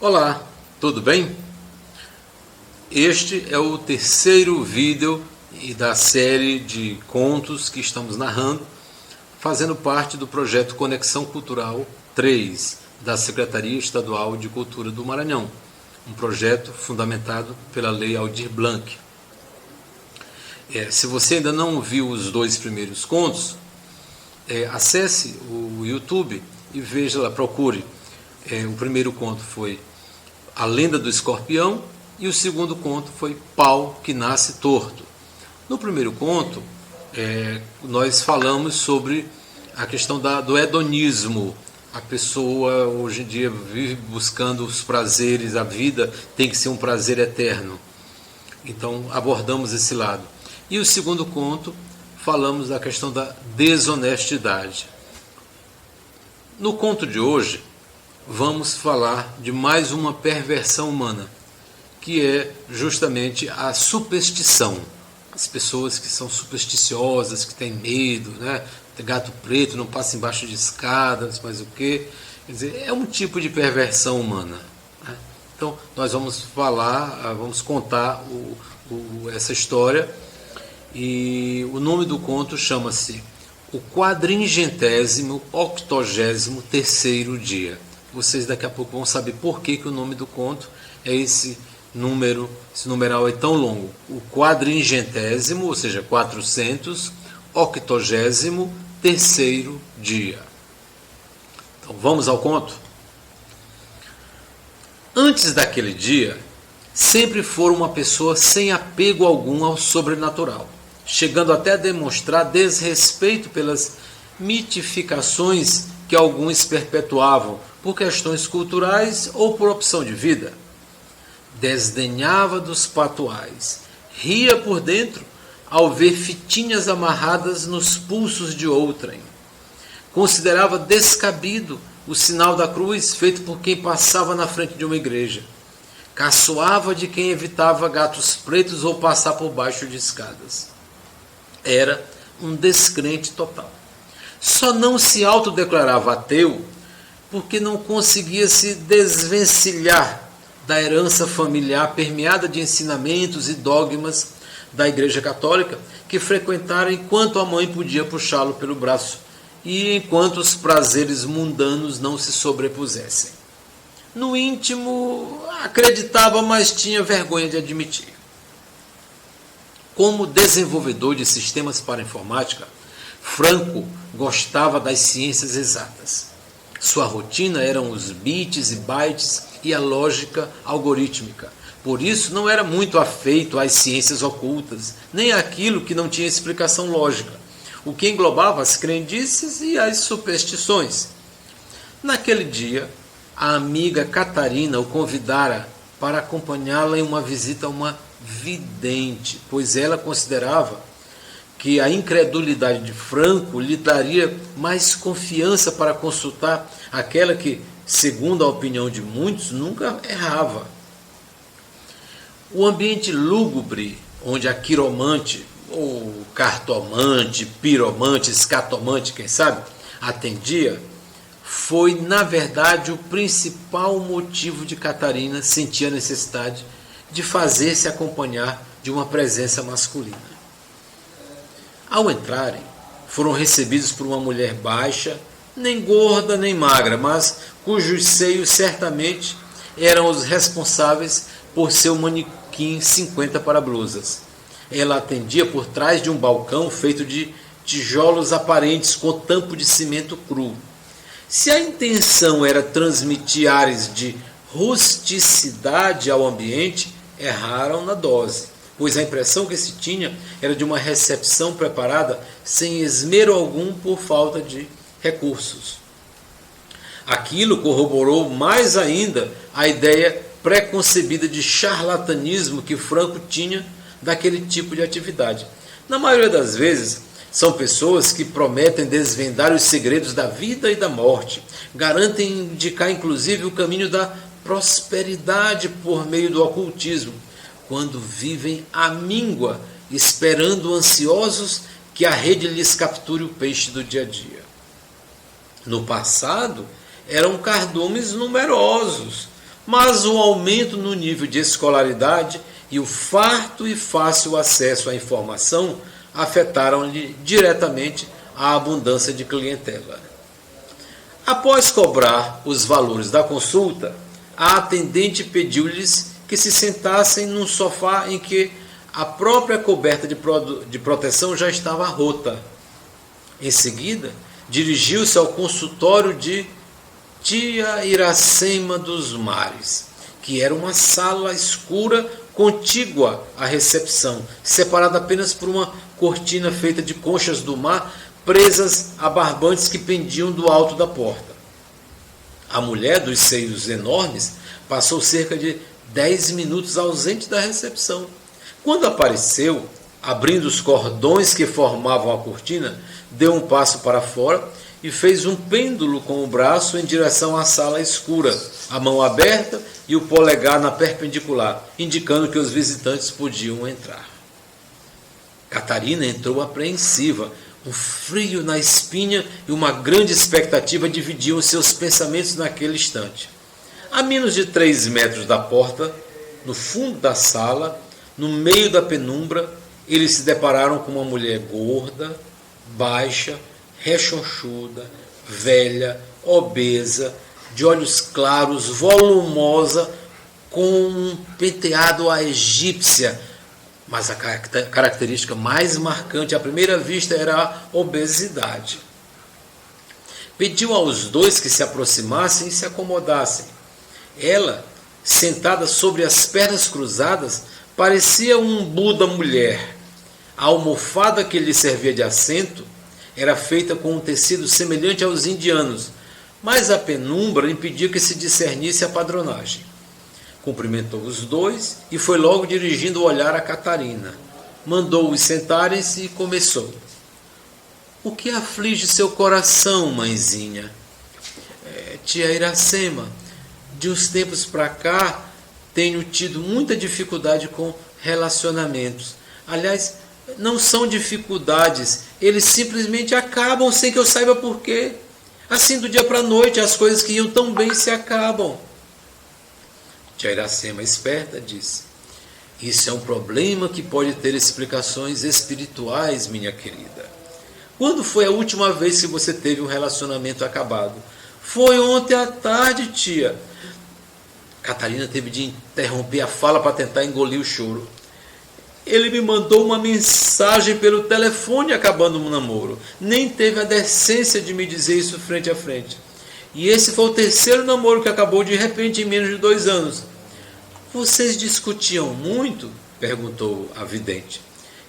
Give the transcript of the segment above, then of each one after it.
Olá, tudo bem? Este é o terceiro vídeo da série de contos que estamos narrando, fazendo parte do projeto Conexão Cultural 3 da Secretaria Estadual de Cultura do Maranhão, um projeto fundamentado pela Lei Aldir Blanc. Se você ainda não viu os dois primeiros contos, acesse o YouTube e veja lá, procure. O primeiro conto foi A Lenda do Escorpião e o segundo conto foi Pau que Nasce Torto. No primeiro conto, nós falamos sobre a questão do hedonismo. A pessoa hoje em dia vive buscando os prazeres, a vida tem que ser um prazer eterno. Então abordamos esse lado. E o segundo conto, falamos da questão da desonestidade. No conto de hoje, vamos falar de mais uma perversão humana, que é justamente a superstição. As pessoas que são supersticiosas, que têm medo, né? Gato preto não passa embaixo de escadas, mas o quê? Quer dizer, é um tipo de perversão humana, né? Então, nós vamos falar, vamos contar essa história, e o nome do conto chama-se O 483º Dia. Vocês daqui a pouco vão saber por que o nome do conto é esse número, esse numeral é tão longo. O 400º, ou seja, 483º dia. Então vamos ao conto? Antes daquele dia, sempre foram uma pessoa sem apego algum ao sobrenatural, chegando até a demonstrar desrespeito pelas mitificações que alguns perpetuavam por questões culturais ou por opção de vida. Desdenhava dos patuais, ria por dentro ao ver fitinhas amarradas nos pulsos de outrem. Considerava descabido o sinal da cruz feito por quem passava na frente de uma igreja. Caçoava de quem evitava gatos pretos ou passar por baixo de escadas. Era um descrente total. Só não se autodeclarava ateu porque não conseguia se desvencilhar da herança familiar permeada de ensinamentos e dogmas da Igreja Católica que frequentara enquanto a mãe podia puxá-lo pelo braço e enquanto os prazeres mundanos não se sobrepusessem. No íntimo, acreditava, mas tinha vergonha de admitir. Como desenvolvedor de sistemas para informática, Franco gostava das ciências exatas. Sua rotina eram os bits e bytes e a lógica algorítmica. Por isso não era muito afeito às ciências ocultas, nem àquilo que não tinha explicação lógica, o que englobava as crendices e as superstições. Naquele dia, a amiga Catarina o convidara para acompanhá-la em uma visita a uma vidente, pois ela considerava que a incredulidade de Franco lhe daria mais confiança para consultar aquela que, segundo a opinião de muitos, nunca errava. O ambiente lúgubre, onde a quiromante, ou cartomante, piromante, escatomante, quem sabe, atendia, foi, na verdade, o principal motivo de Catarina sentir a necessidade de fazer-se acompanhar de uma presença masculina. Ao entrarem, foram recebidos por uma mulher baixa, nem gorda nem magra, mas cujos seios certamente eram os responsáveis por seu manequim 50 para-blusas. Ela atendia por trás de um balcão feito de tijolos aparentes com tampo de cimento cru. Se a intenção era transmitir ares de rusticidade ao ambiente, erraram na dose, pois a impressão que se tinha era de uma recepção preparada sem esmero algum por falta de recursos. Aquilo corroborou mais ainda a ideia preconcebida de charlatanismo que Franco tinha daquele tipo de atividade. Na maioria das vezes, são pessoas que prometem desvendar os segredos da vida e da morte, garantem indicar inclusive o caminho da prosperidade por meio do ocultismo, quando vivem à míngua, esperando ansiosos que a rede lhes capture o peixe do dia a dia. No passado, eram cardumes numerosos, mas o aumento no nível de escolaridade e o farto e fácil acesso à informação afetaram-lhe diretamente a abundância de clientela. Após cobrar os valores da consulta, a atendente pediu-lhes que se sentassem num sofá em que a própria coberta de proteção já estava rota. Em seguida, dirigiu-se ao consultório de Tia Iracema dos Mares, que era uma sala escura contígua à recepção, separada apenas por uma cortina feita de conchas do mar presas a barbantes que pendiam do alto da porta. A mulher dos seios enormes passou cerca de 10 minutos ausente da recepção. Quando apareceu, abrindo os cordões que formavam a cortina, deu um passo para fora e fez um pêndulo com o braço em direção à sala escura, a mão aberta e o polegar na perpendicular, indicando que os visitantes podiam entrar. Catarina entrou apreensiva. Um frio na espinha e uma grande expectativa dividiam seus pensamentos naquele instante. A menos de 3 metros da porta, no fundo da sala, no meio da penumbra, eles se depararam com uma mulher gorda, baixa, rechonchuda, velha, obesa, de olhos claros, volumosa, com um penteado à egípcia. Mas a característica mais marcante à primeira vista era a obesidade. Pediu aos dois que se aproximassem e se acomodassem. Ela, sentada sobre as pernas cruzadas, parecia um Buda mulher. A almofada que lhe servia de assento era feita com um tecido semelhante aos indianos, mas a penumbra impedia que se discernisse a padronagem. Cumprimentou os dois e foi logo dirigindo o olhar a Catarina. Mandou-os sentarem-se e começou. O que aflige seu coração, mãezinha? Tia Iracema, de uns tempos para cá, tenho tido muita dificuldade com relacionamentos. Aliás, não são dificuldades, eles simplesmente acabam sem que eu saiba por quê. Assim, do dia para a noite, as coisas que iam tão bem se acabam. Tia Iracema, esperta, disse: isso é um problema que pode ter explicações espirituais, minha querida. Quando foi a última vez que você teve um relacionamento acabado? Foi ontem à tarde, tia. Catarina teve de interromper a fala para tentar engolir o choro. Ele me mandou uma mensagem pelo telefone acabando o namoro. Nem teve a decência de me dizer isso frente a frente. E esse foi o terceiro namoro que acabou de repente em menos de 2 anos. Vocês discutiam muito? Perguntou a vidente.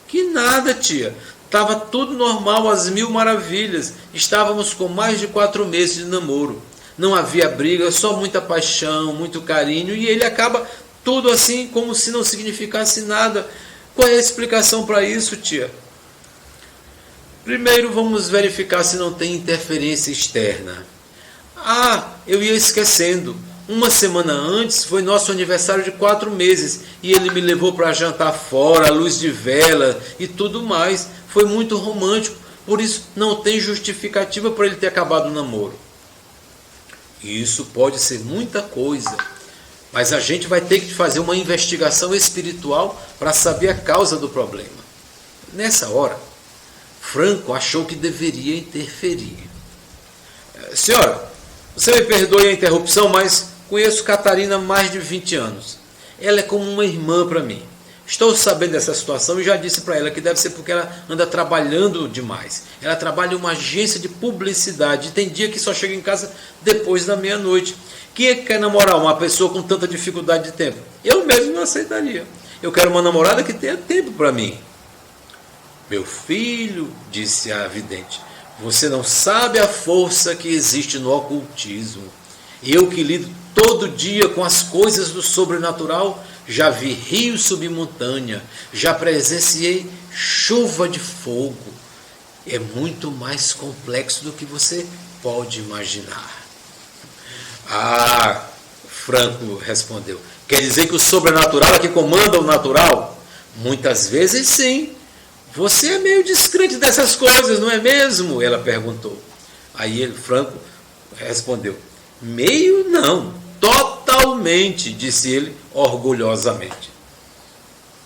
Que nada, tia. Estava tudo normal, às mil maravilhas. Estávamos com mais de 4 meses de namoro. Não havia briga, só muita paixão, muito carinho. E ele acaba tudo assim como se não significasse nada. Qual é a explicação para isso, tia? Primeiro vamos verificar se não tem interferência externa. Eu ia esquecendo. Uma semana antes foi nosso aniversário de 4 meses e ele me levou para jantar fora, à luz de vela e tudo mais. Foi muito romântico, por isso não tem justificativa para ele ter acabado o namoro. Isso pode ser muita coisa, mas a gente vai ter que fazer uma investigação espiritual para saber a causa do problema. Nessa hora, Franco achou que deveria interferir. Senhora, você me perdoe a interrupção, mas conheço Catarina há mais de 20 anos. Ela é como uma irmã para mim. Estou sabendo dessa situação e já disse para ela que deve ser porque ela anda trabalhando demais. Ela trabalha em uma agência de publicidade e tem dia que só chega em casa depois da meia-noite. Quem é que quer namorar uma pessoa com tanta dificuldade de tempo? Eu mesmo não aceitaria. Eu quero uma namorada que tenha tempo para mim. Meu filho, disse a vidente, Você não sabe a força que existe no ocultismo. Eu que lido todo dia com as coisas do sobrenatural, já vi rios subir montanha, já presenciei chuva de fogo. É muito mais complexo do que você pode imaginar. Ah, Franco respondeu. Quer dizer que o sobrenatural é que comanda o natural? Muitas vezes sim. Você é meio descrente dessas coisas, não é mesmo? Ela perguntou. Aí Franco respondeu. Meio não, totalmente, disse ele orgulhosamente.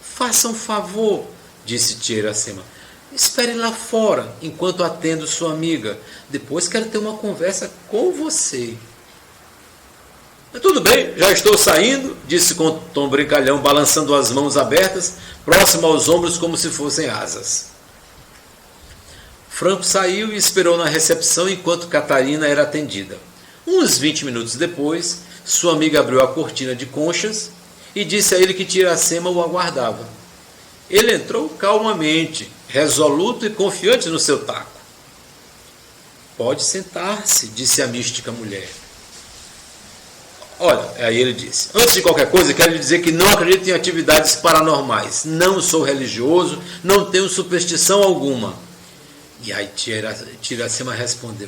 Faça um favor, disse tia Iracema. Espere lá fora, enquanto atendo sua amiga. Depois quero ter uma conversa com você. Tudo bem, já estou saindo, disse com tom brincalhão, balançando as mãos abertas, próximo aos ombros como se fossem asas. Franco saiu e esperou na recepção enquanto Catarina era atendida. Uns 20 minutos depois, sua amiga abriu a cortina de conchas e disse a ele que tia Iracema o aguardava. Ele entrou calmamente, resoluto e confiante no seu taco. Pode sentar-se, disse a mística mulher. Olha, aí ele disse, antes de qualquer coisa, quero lhe dizer que não acredito em atividades paranormais. Não sou religioso, não tenho superstição alguma. E aí tia Iracema respondeu,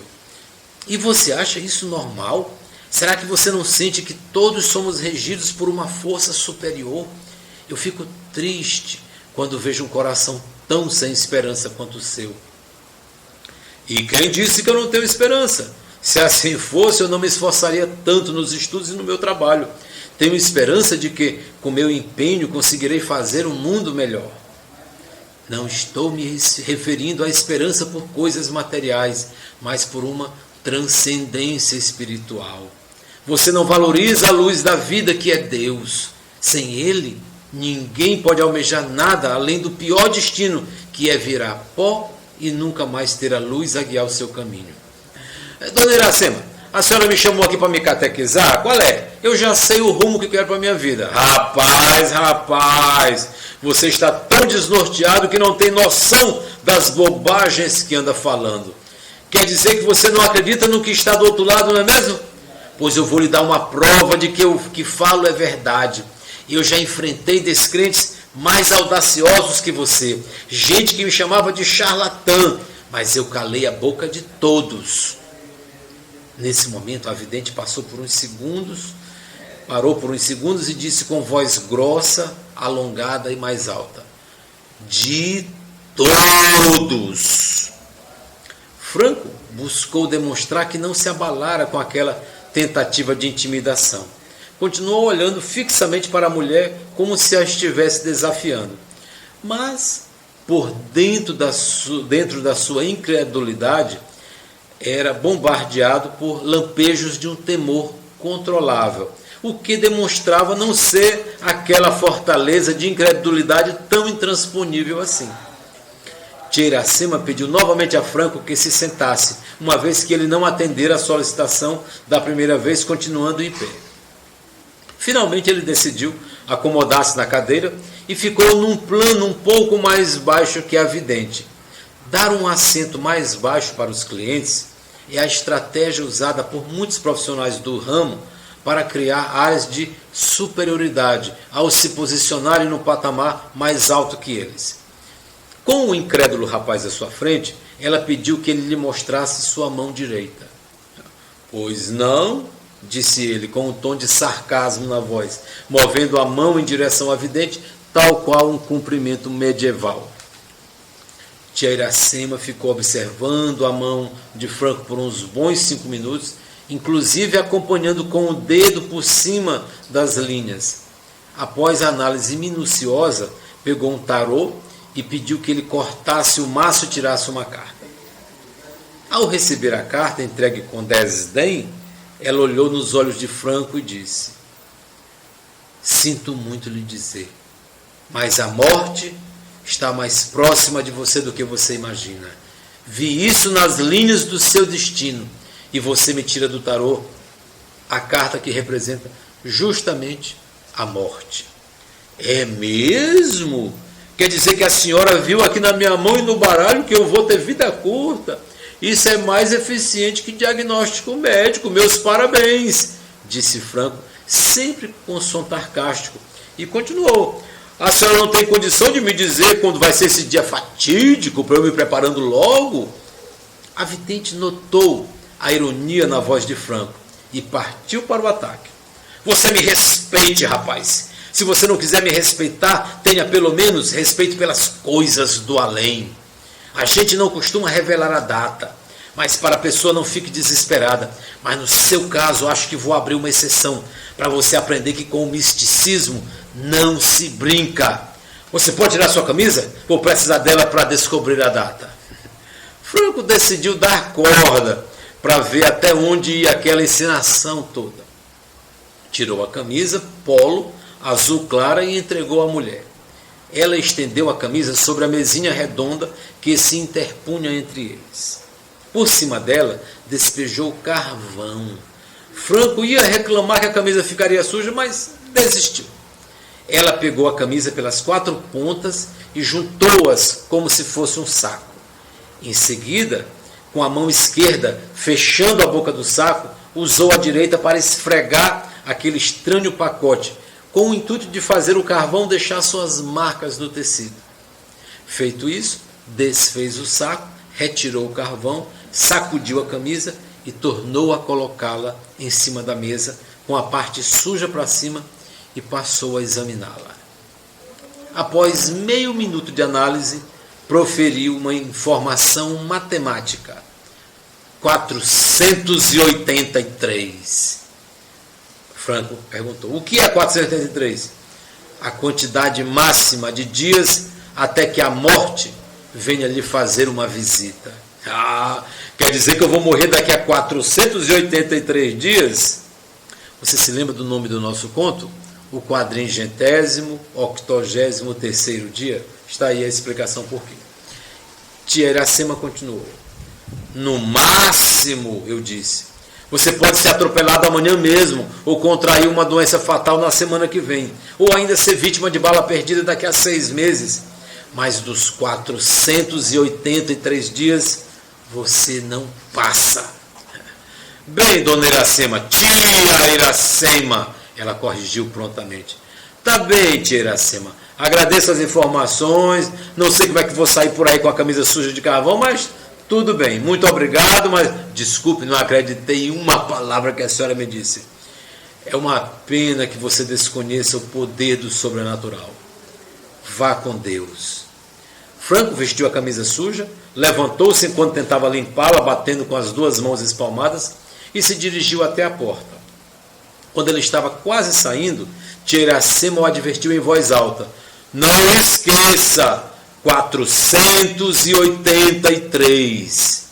e você acha isso normal? Será que você não sente que todos somos regidos por uma força superior? Eu fico triste quando vejo um coração tão sem esperança quanto o seu. E quem disse que eu não tenho esperança? Se assim fosse, eu não me esforçaria tanto nos estudos e no meu trabalho. Tenho esperança de que, com meu empenho, conseguirei fazer um mundo melhor. Não estou me referindo à esperança por coisas materiais, mas por uma transcendência espiritual. Você não valoriza a luz da vida que é Deus. Sem Ele, ninguém pode almejar nada além do pior destino, que é virar pó e nunca mais ter a luz a guiar o seu caminho. Dona Iracema, a senhora me chamou aqui para me catequizar? Qual é? Eu já sei o rumo que quero para a minha vida. Rapaz, você está tão desnorteado que não tem noção das bobagens que anda falando. Quer dizer que você não acredita no que está do outro lado, não é mesmo? Pois eu vou lhe dar uma prova de que o que falo é verdade. Eu já enfrentei descrentes mais audaciosos que você. Gente que me chamava de charlatã, mas eu calei a boca de todos. Nesse momento, a vidente parou por uns segundos e disse com voz grossa, alongada e mais alta: de todos. Franco buscou demonstrar que não se abalara com aquela tentativa de intimidação. Continuou olhando fixamente para a mulher como se a estivesse desafiando. Mas, por dentro da sua incredulidade, era bombardeado por lampejos de um temor controlável, o que demonstrava não ser aquela fortaleza de incredulidade tão intransponível assim. Tia Iracema pediu novamente a Franco que se sentasse, uma vez que ele não atendera a solicitação da primeira vez, continuando em pé. Finalmente ele decidiu acomodar-se na cadeira e ficou num plano um pouco mais baixo que a vidente. Dar um assento mais baixo para os clientes é a estratégia usada por muitos profissionais do ramo para criar áreas de superioridade ao se posicionarem no patamar mais alto que eles. Com o incrédulo rapaz à sua frente, ela pediu que ele lhe mostrasse sua mão direita. Pois não, disse ele com um tom de sarcasmo na voz, movendo a mão em direção à vidente, tal qual um cumprimento medieval. Tia Iracema ficou observando a mão de Franco por uns bons 5 minutos, inclusive acompanhando com o dedo por cima das linhas. Após a análise minuciosa, pegou um tarô e pediu que ele cortasse o maço e tirasse uma carta. Ao receber a carta, entregue com desdém, ela olhou nos olhos de Franco e disse: sinto muito lhe dizer, mas a morte está mais próxima de você do que você imagina. Vi isso nas linhas do seu destino. E você me tira do tarô a carta que representa justamente a morte. É mesmo? Quer dizer que a senhora viu aqui na minha mão e no baralho que eu vou ter vida curta? Isso é mais eficiente que diagnóstico médico. Meus parabéns, disse Franco, sempre com som sarcástico. E continuou. A senhora não tem condição de me dizer quando vai ser esse dia fatídico para eu me preparando logo? A vidente notou a ironia na voz de Franco e partiu para o ataque. Você me respeite, rapaz. Se você não quiser me respeitar, tenha pelo menos respeito pelas coisas do além. A gente não costuma revelar a data, mas para a pessoa não fique desesperada. Mas no seu caso, acho que vou abrir uma exceção para você aprender que com o misticismo não se brinca. Você pode tirar sua camisa? Vou precisar dela para descobrir a data. Franco decidiu dar corda para ver até onde ia aquela encenação toda. Tirou a camisa, polo, azul clara e entregou à mulher. Ela estendeu a camisa sobre a mesinha redonda que se interpunha entre eles. Por cima dela, despejou carvão. Franco ia reclamar que a camisa ficaria suja, mas desistiu. Ela pegou a camisa pelas 4 pontas e juntou-as como se fosse um saco. Em seguida, com a mão esquerda fechando a boca do saco, usou a direita para esfregar aquele estranho pacote, com o intuito de fazer o carvão deixar suas marcas no tecido. Feito isso, desfez o saco, retirou o carvão, sacudiu a camisa e tornou a colocá-la em cima da mesa, com a parte suja para cima, e passou a examiná-la. Após meio minuto de análise, proferiu uma informação matemática. 483. Franco perguntou, o que é 483? A quantidade máxima de dias até que a morte venha lhe fazer uma visita. Quer dizer que eu vou morrer daqui a 483 dias? Você se lembra do nome do nosso conto? O 483º dia? Está aí a explicação por quê. Tia Iracema continuou. No máximo, eu disse, você pode ser atropelado amanhã mesmo, ou contrair uma doença fatal na semana que vem, ou ainda ser vítima de bala perdida daqui a 6 meses. Mas dos 483 dias, você não passa. Bem, dona Iracema, tia Iracema, ela corrigiu prontamente. Tá bem, tia Iracema, agradeço as informações, não sei como é que vou sair por aí com a camisa suja de carvão, mas tudo bem, muito obrigado, mas desculpe, não acreditei em uma palavra que a senhora me disse. É uma pena que você desconheça o poder do sobrenatural. Vá com Deus. Franco vestiu a camisa suja, levantou-se enquanto tentava limpá-la, batendo com as 2 mãos espalmadas, e se dirigiu até a porta. Quando ele estava quase saindo, tia Iracema o advertiu em voz alta. Não esqueça, 483.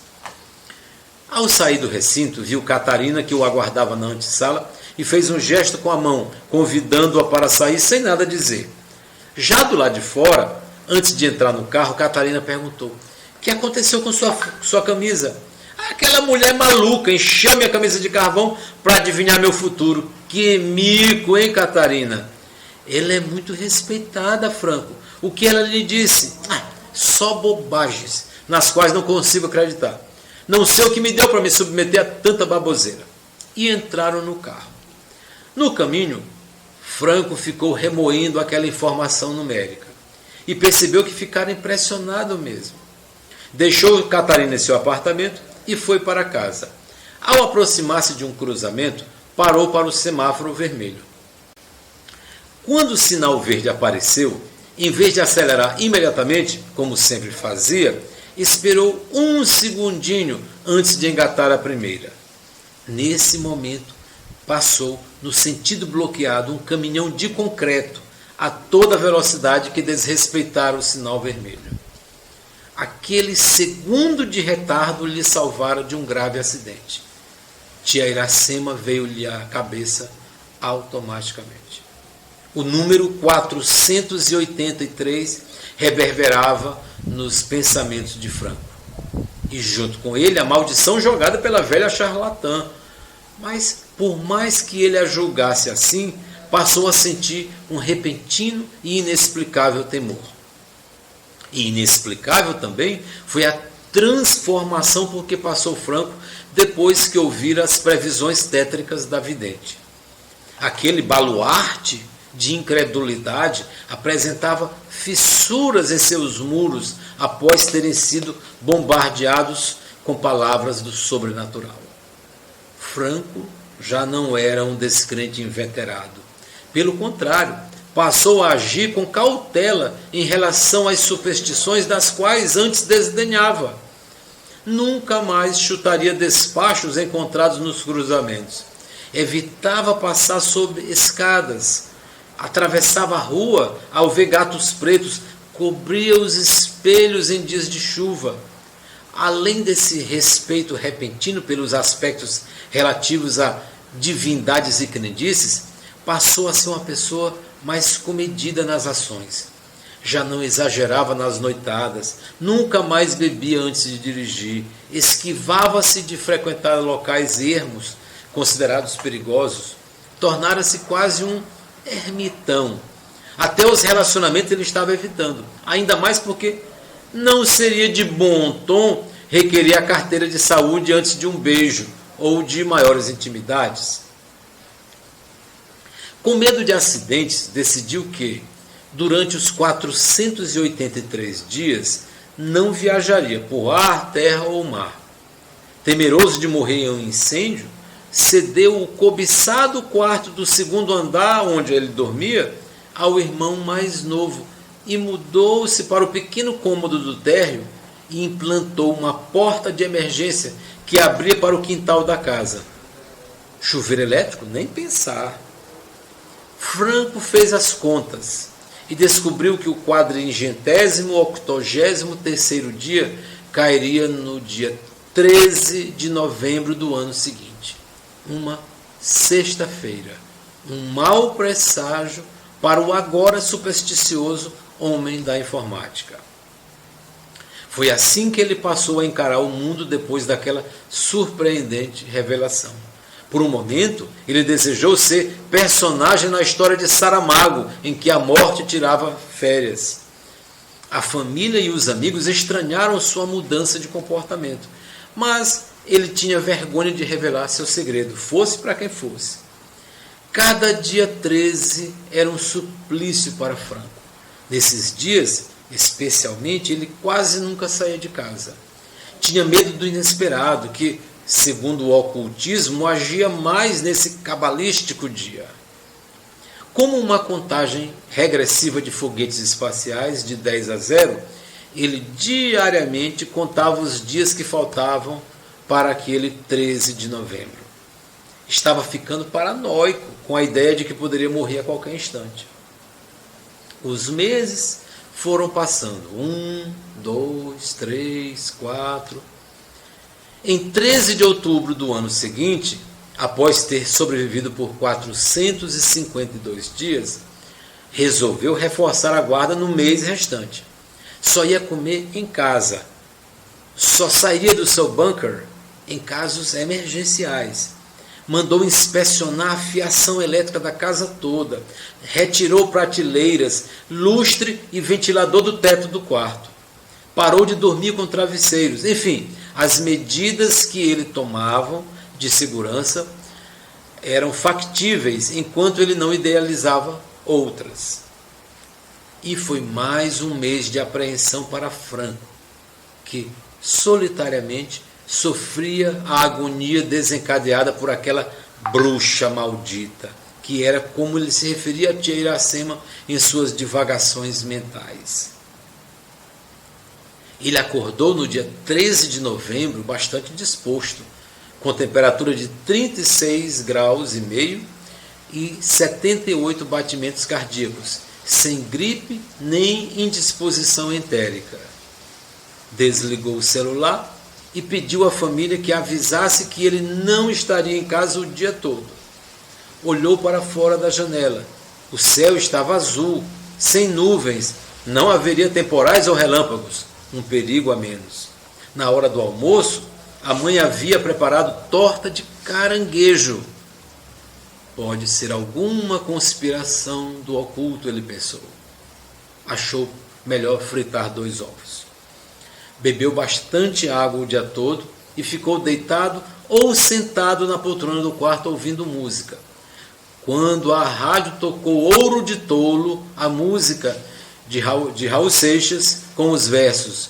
Ao sair do recinto, viu Catarina, que o aguardava na antessala, e fez um gesto com a mão, convidando-a para sair sem nada dizer. Já do lado de fora, antes de entrar no carro, Catarina perguntou, o que aconteceu com sua camisa? Aquela mulher maluca encheu minha camisa de carvão para adivinhar meu futuro. Que mico, hein, Catarina? Ela é muito respeitada, Franco. O que ela lhe disse? Só bobagens, nas quais não consigo acreditar. Não sei o que me deu para me submeter a tanta baboseira. E entraram no carro. No caminho, Franco ficou remoendo aquela informação numérica e percebeu que ficara impressionado mesmo. Deixou Catarina em seu apartamento e foi para casa. Ao aproximar-se de um cruzamento, parou para o semáforo vermelho. Quando o sinal verde apareceu, em vez de acelerar imediatamente, como sempre fazia, esperou 1 segundinho antes de engatar a primeira. Nesse momento, passou no sentido bloqueado um caminhão de concreto a toda velocidade que desrespeitara o sinal vermelho. Aquele segundo de retardo lhe salvara de um grave acidente. Tia Iracema veio-lhe à cabeça automaticamente. O número 483 reverberava nos pensamentos de Franco. E junto com ele a maldição jogada pela velha charlatã. Mas, por mais que ele a julgasse assim, passou a sentir um repentino e inexplicável temor. E inexplicável também foi a transformação por que passou Franco depois que ouvira as previsões tétricas da vidente. Aquele baluarte de incredulidade apresentava fissuras em seus muros após terem sido bombardeados com palavras do sobrenatural. Franco já não era um descrente inveterado. Pelo contrário, passou a agir com cautela em relação às superstições das quais antes desdenhava. Nunca mais chutaria despachos encontrados nos cruzamentos. Evitava passar sob escadas. Atravessava a rua ao ver gatos pretos, cobria os espelhos em dias de chuva. Além desse respeito repentino pelos aspectos relativos a divindades e crendices, passou a ser uma pessoa mais comedida nas ações. Já não exagerava nas noitadas, nunca mais bebia antes de dirigir, esquivava-se de frequentar locais ermos, considerados perigosos, tornara-se quase um ermitão. Até os relacionamentos ele estava evitando, ainda mais porque não seria de bom tom requerer a carteira de saúde antes de um beijo ou de maiores intimidades. Com medo de acidentes, decidiu que, durante os 483 dias, não viajaria por ar, terra ou mar. Temeroso de morrer em um incêndio, cedeu o cobiçado quarto do segundo andar, onde ele dormia, ao irmão mais novo e mudou-se para o pequeno cômodo do térreo e implantou uma porta de emergência que abria para o quintal da casa. Chuveiro elétrico? Nem pensar. Franco fez as contas e descobriu que o 483º dia cairia no dia 13 de novembro do ano seguinte, uma sexta-feira, um mau presságio para o agora supersticioso homem da informática. Foi assim que ele passou a encarar o mundo depois daquela surpreendente revelação. Por um momento, ele desejou ser personagem na história de Saramago, em que a morte tirava férias. A família e os amigos estranharam sua mudança de comportamento, mas ele tinha vergonha de revelar seu segredo, fosse para quem fosse. Cada dia 13 era um suplício para Franco. Nesses dias, especialmente, ele quase nunca saía de casa. Tinha medo do inesperado, que, segundo o ocultismo, agia mais nesse cabalístico dia. Como uma contagem regressiva de foguetes espaciais de 10 a 0, ele diariamente contava os dias que faltavam para aquele 13 de novembro. Estava ficando paranoico com a ideia de que poderia morrer a qualquer instante. Os meses foram passando. 1, 2, 3, 4... Em 13 de outubro do ano seguinte, após ter sobrevivido por 452 dias, resolveu reforçar a guarda no mês restante. Só ia comer em casa. Só sairia do seu bunker em casos emergenciais. Mandou inspecionar a fiação elétrica da casa toda. Retirou prateleiras, lustre e ventilador do teto do quarto. Parou de dormir com travesseiros. Enfim, as medidas que ele tomava de segurança eram factíveis, enquanto ele não idealizava outras. E foi mais um mês de apreensão para Franco, que solitariamente sofria a agonia desencadeada por aquela bruxa maldita, que era como ele se referia a tia Iracema em suas divagações mentais. Ele acordou no dia 13 de novembro bastante disposto, com temperatura de 36 graus e meio e 78 batimentos cardíacos, sem gripe nem indisposição entérica. Desligou o celular e pediu à família que avisasse que ele não estaria em casa o dia todo. Olhou para fora da janela. O céu estava azul, sem nuvens, não haveria temporais ou relâmpagos, um perigo a menos. Na hora do almoço, a mãe havia preparado torta de caranguejo. Pode ser alguma conspiração do oculto, ele pensou. Achou melhor fritar 2 ovos. Bebeu bastante água o dia todo e ficou deitado ou sentado na poltrona do quarto ouvindo música. Quando a rádio tocou Ouro de Tolo, a música de Raul Seixas, com os versos: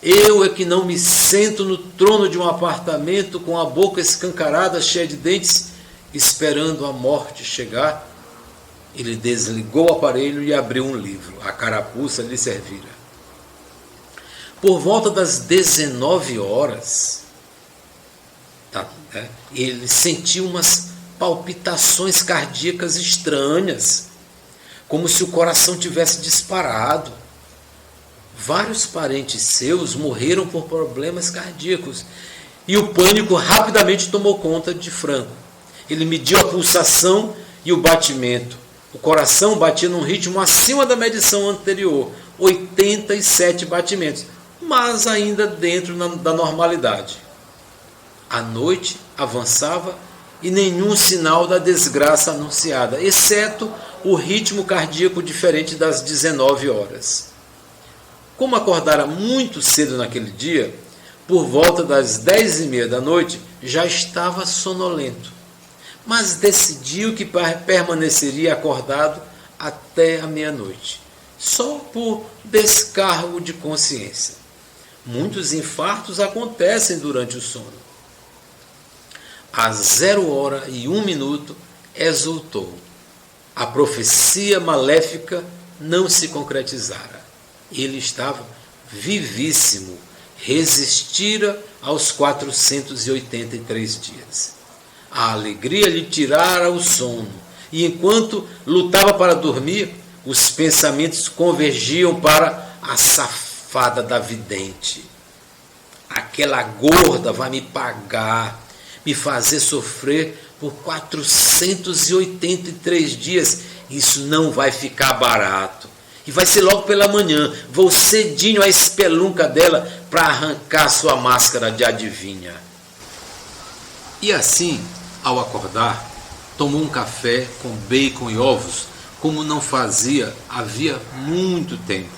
eu é que não me sento no trono de um apartamento com a boca escancarada, cheia de dentes, esperando a morte chegar. Ele desligou o aparelho e abriu um livro. A carapuça lhe servira. Por volta das 19 horas, ele sentiu umas palpitações cardíacas estranhas, como se o coração tivesse disparado. Vários parentes seus morreram por problemas cardíacos e o pânico rapidamente tomou conta de Franco. Ele mediu a pulsação e o batimento. O coração batia num ritmo acima da medição anterior, 87 batimentos, mas ainda dentro da normalidade. A noite avançava e nenhum sinal da desgraça anunciada, exceto o ritmo cardíaco diferente das 19 horas. Como acordara muito cedo naquele dia, por volta das 10h30 da noite, já estava sonolento, mas decidiu que permaneceria acordado até a meia-noite, só por descargo de consciência. Muitos infartos acontecem durante o sono. Às 0h01, exultou. A profecia maléfica não se concretizara. Ele estava vivíssimo, resistira aos 483 dias. A alegria lhe tirara o sono, e enquanto lutava para dormir, os pensamentos convergiam para a safada da vidente. Aquela gorda vai me pagar, me fazer sofrer por 483 dias. Isso não vai ficar barato. E vai ser logo pela manhã. Vou cedinho à espelunca dela para arrancar sua máscara de adivinha. E assim, ao acordar, tomou um café com bacon e ovos, como não fazia havia muito tempo.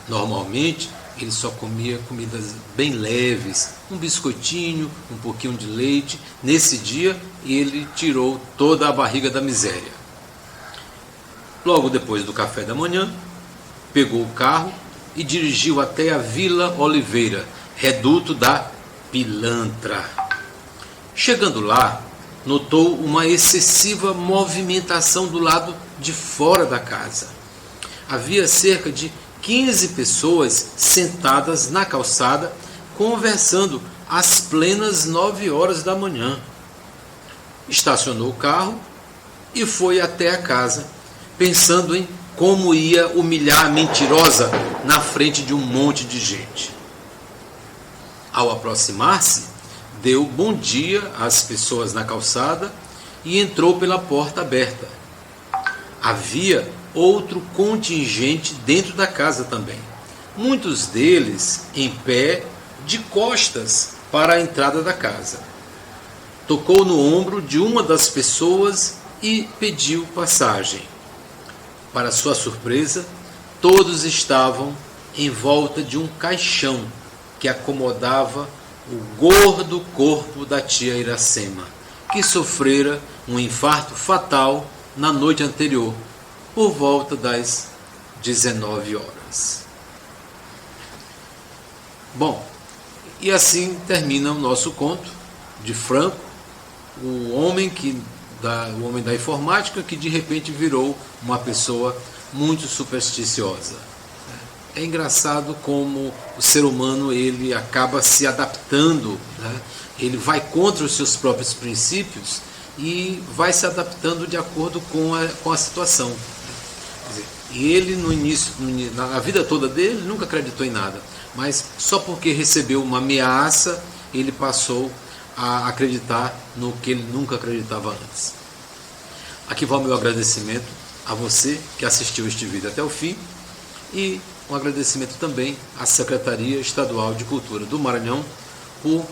Normalmente, ele só comia comidas bem leves, um biscoitinho, um pouquinho de leite. Nesse dia, ele tirou toda a barriga da miséria. Logo depois do café da manhã, pegou o carro e dirigiu até a Vila Oliveira, reduto da pilantra. Chegando lá, notou uma excessiva movimentação do lado de fora da casa. Havia cerca de 15 pessoas sentadas na calçada, conversando às plenas 9 horas da manhã. Estacionou o carro e foi até a casa, pensando em como ia humilhar a mentirosa na frente de um monte de gente. Ao aproximar-se, deu bom dia às pessoas na calçada e entrou pela porta aberta. Havia outro contingente dentro da casa também, muitos deles em pé, de costas para a entrada da casa. Tocou no ombro de uma das pessoas e pediu passagem. Para sua surpresa, todos estavam em volta de um caixão que acomodava o gordo corpo da tia Iracema, que sofrera um infarto fatal na noite anterior, por volta das 19 horas. Bom, e assim termina o nosso conto de Franco, o homem da informática que de repente virou uma pessoa muito supersticiosa. É engraçado como o ser humano ele acaba se adaptando, né? Ele vai contra os seus próprios princípios e vai se adaptando de acordo com a situação. Quer dizer, e ele no início, na vida toda dele, nunca acreditou em nada, mas só porque recebeu uma ameaça, ele passou a acreditar no que ele nunca acreditava antes. Aqui vai o meu agradecimento a você que assistiu este vídeo até o fim e um agradecimento também à Secretaria Estadual de Cultura do Maranhão por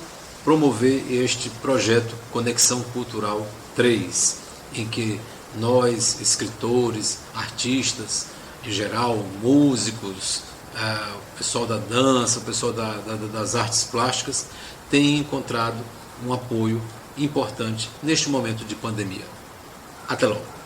promover este projeto Conexão Cultural 3, em que nós, escritores, artistas, em geral, músicos, o pessoal da dança, o pessoal das artes plásticas, tem encontrado um apoio importante neste momento de pandemia. Até logo.